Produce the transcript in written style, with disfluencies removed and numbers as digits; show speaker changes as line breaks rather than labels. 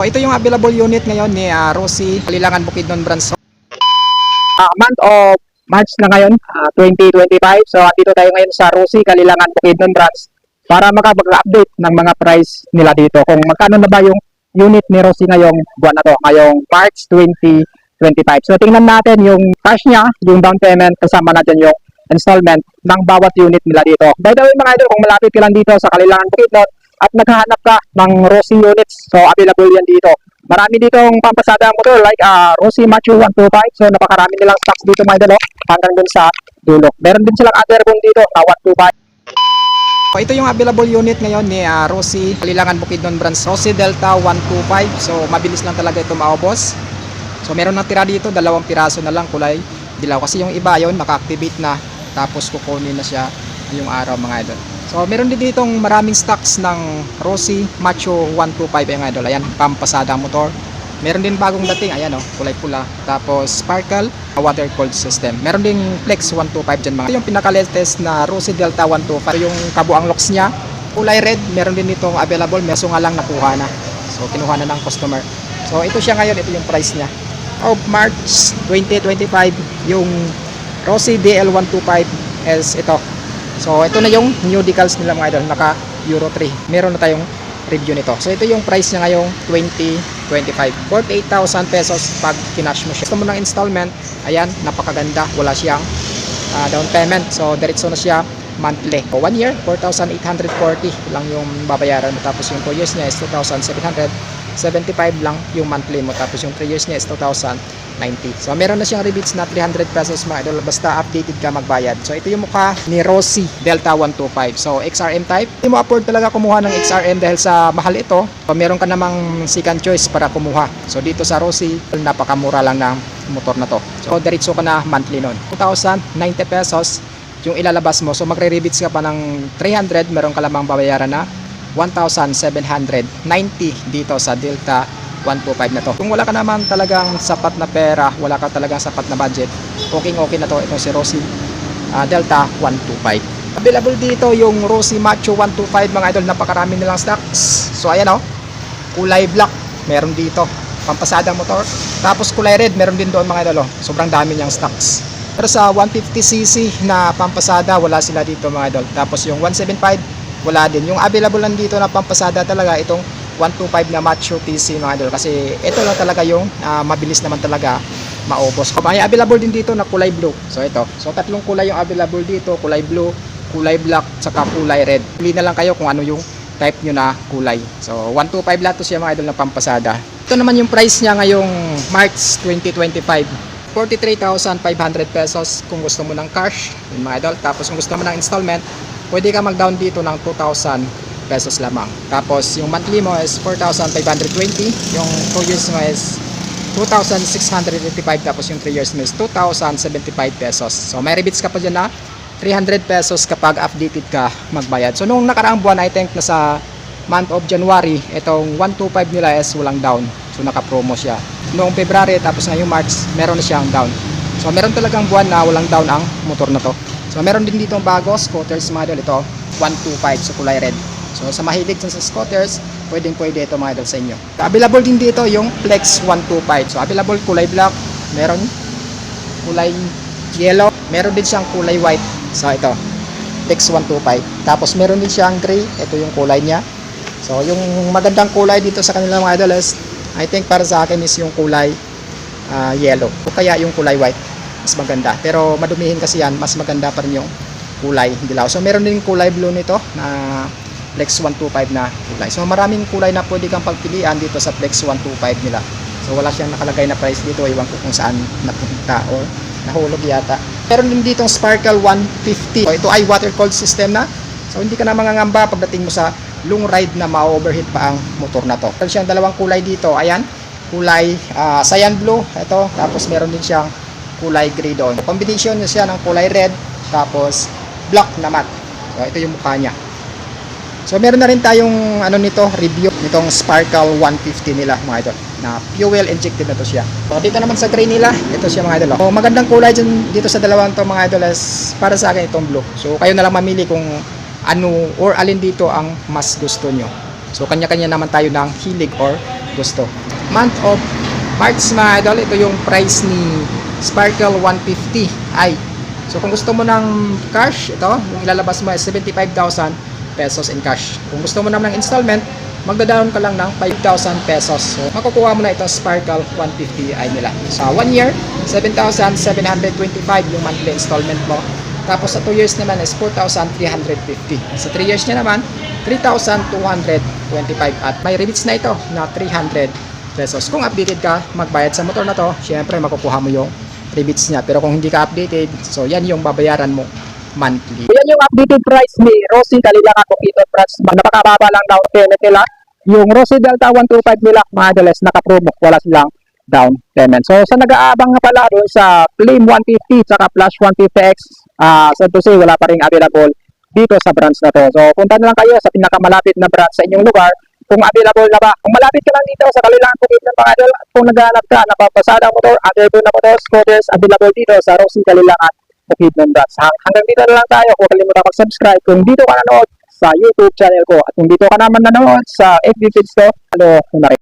Ito yung available unit ngayon ni Rosie Kalilangan Bukidnon Branch.
Month of March na ngayon, 2025. So, dito tayo ngayon sa Rosie Kalilangan Bukidnon Branch para makapag-update ng mga price nila dito. Kung magkano na ba yung unit ni Rosie ngayong buwan na to, ngayong March 2025. So, tingnan natin yung cash niya, yung down payment, kasama natin yung installment ng bawat unit nila dito. By the way mga idol, kung malapit ka lang dito sa Kalilangan Bukidnon at naghahanap ka ng Rosie units, so available yan dito. Marami ditong pampasada motor like Rosie Macho 125. So napakarami nilang stocks dito mga idol, hanggang dun sa dulo. Meron din silang other phone dito na 125.
Ito yung available unit ngayon ni Rosie Kalilangan Bukidnon Branch, Rosie Delta 125. So mabilis lang talaga ito maubos. So meron na tira dito, 2 piraso na lang kulay dilaw. Kasi yung iba yon naka-activate na, tapos kukunin na siya yung araw mga idol. So meron din ditong maraming stocks ng Rosie Macho 125 yung idol. Ayan, pampasada motor. Meron din bagong dating, ayan oh, kulay pula. Tapos sparkle, water cold system. Meron din Flex 125 dyan mga. Ito yung pinaka-latest na Rosie Delta 125. Yung kabuang locks niya, kulay red. Meron din ditong available, meso nga lang nakuha na. So kinuha na ng customer. So ito siya ngayon, ito yung price niya. Of March 2025, yung Rosie DL125 is ito. So ito na yung new decals nila mga idol, naka Euro 3. Meron na tayong review nito. So ito yung price niya ngayong 2025. 48,000 pesos pag kinash mo siya. Gusto mo ng installment, ayan, napakaganda. Wala siyang down payment. So diretso na siya monthly. 1 year, 4,840 lang yung babayaran mo. Tapos yung 2 years niya is 2,775 lang yung monthly mo. Tapos yung 3 years niya is 2,090. So meron na siyang rebates na 300 pesos mga idol, basta updated ka magbayad. So ito yung mukha ni Rosie Delta 125. So XRM type. Hindi mo afford talaga kumuha ng XRM dahil sa mahal ito. So meron ka namang second choice para kumuha. So dito sa Rosie, napakamura lang ng motor na to. So diretso ka na monthly nun. 2,090 pesos yung ilalabas mo. So magre-rebates ka pa ng 300, meron ka lamang babayaran na 1,790 dito sa Delta 125 na to. Kung wala ka naman talagang sapat na pera, wala ka talagang sapat na budget, okay na to itong si Rosie Delta 125. Available dito yung Rosie Macho 125 mga idol, napakarami nilang stocks. So ayan oh, kulay black meron dito, pampasadang motor. Tapos kulay red meron din doon mga idol oh. Sobrang dami niyang stocks. Pero sa 150cc na pampasada, wala sila dito mga idol. Tapos yung 175, wala din. Yung available lang dito na pampasada talaga, itong 125 na Macho TC mga idol. Kasi ito lang talaga yung mabilis naman talaga maubos. May available din dito na kulay blue. So ito. So tatlong kulay yung available dito. Kulay blue, kulay black, saka kulay red. Pili na lang kayo kung ano yung type nyo na kulay. So 125 lahat to siya mga idol na pampasada. Ito naman yung price niya ngayong March 2025. 43,500 pesos kung gusto mo ng cash yun mga idol. Tapos kung gusto mo ng installment, pwede ka mag-down dito ng 2,000 pesos lamang. Tapos yung monthly mo is 4,520, yung 2 years mo is 2,685, tapos yung 3 years mo is 2,075 pesos. So may rebates ka pa dyan na 300 pesos kapag updated ka magbayad. So nung nakaraang buwan, I think nasa month of January, itong 125 nila is walang down. So naka-promo siya. Noong February, tapos ngayong March, meron na siyang down. So meron talagang buwan na walang down ang motor na to. So meron din dito bago scooters model, ito 125, so kulay red. So sa mahilig sa scooters, pwede ito mga idol sa inyo. So, available din dito yung Flex 125. So available kulay black, meron kulay yellow, meron din siyang kulay white. So ito, Flex 125. Tapos meron din siyang gray, ito yung kulay niya. So yung magandang kulay dito sa kanila mga idol is, I think para sa akin is yung kulay yellow. O kaya yung kulay white, mas maganda. Pero madumihin kasi yan, mas maganda pa rin yung kulay dilaw. So meron din kulay blue nito na Flex 125 na kulay. So maraming kulay na pwede kang pagpilian dito sa Flex 125 nila. So wala siyang nakalagay na price dito, iwan ko kung saan napunta o nahulog yata. Meron din ditong Sparkle 150. So ito ay water cold system na. So hindi ka na mangangamba pagdating mo sa long ride na ma-overheat pa ang motor na to. Meron siyang dalawang kulay dito. Ayan, kulay cyan blue. Ito, tapos meron din siyang kulay gray doon. Combination niya siya ng kulay red, tapos black na matte. So ito yung mukha niya. So meron na rin tayong nito, review nitong Sparkle 150 nila mga idol, na fuel injected na to siya. So dito naman sa gray nila, ito siya mga idol. So magandang kulay dito sa dalawang to mga idol is para sa akin itong blue. So kayo na lang mamili kung ano or alin dito ang mas gusto nyo. So kanya-kanya naman tayo ng hilig or gusto. Month of March mga idol, ito yung price ni Sparkle 150 ay. So kung gusto mo ng cash, ito, yung ilalabas mo ay 75,000 pesos in cash. Kung gusto mo naman ng installment, magda-down ka lang ng 5,000 pesos. So makukuha mo na itong Sparkle 150 ay nila. Sa 1 year, 7,725 yung monthly installment mo. Tapos sa 2 years naman is 4,350. Sa 3 years niya naman, 3,225 at may rebates na ito na 300 pesos. Kung updated ka, magbayad sa motor na to, syempre makukuha mo yung rebates niya. Pero kung hindi ka updated, so yan yung babayaran mo monthly.
Yan yung updated price ni Rossi Kalilangan Bukidnon Branch. Napakababa lang down payment nila. Yung Rossi Delta 125 nila, mga idol, naka-promo, wala silang down payment. So sa nag-aabang nga pala doon sa Claim 150 saka Flash 150X, so to say, wala pa rin available dito sa branch na to. So punta na lang kayo sa pinakamalapit na branch sa inyong lugar kung available na ba. Kung malapit ka lang dito sa Kalilangan Bukidnon mga idol, kung naghahanap ka na papasadang motor, underboard na motor, scooters, available dito sa Rossi Kalilangan Bukidnon Branch. Hanggang dito na lang tayo. Huwag kalimutan mag-subscribe kung dito ka nanood sa YouTube channel ko at kung dito ka naman nanood sa FB page ko, ano na rin.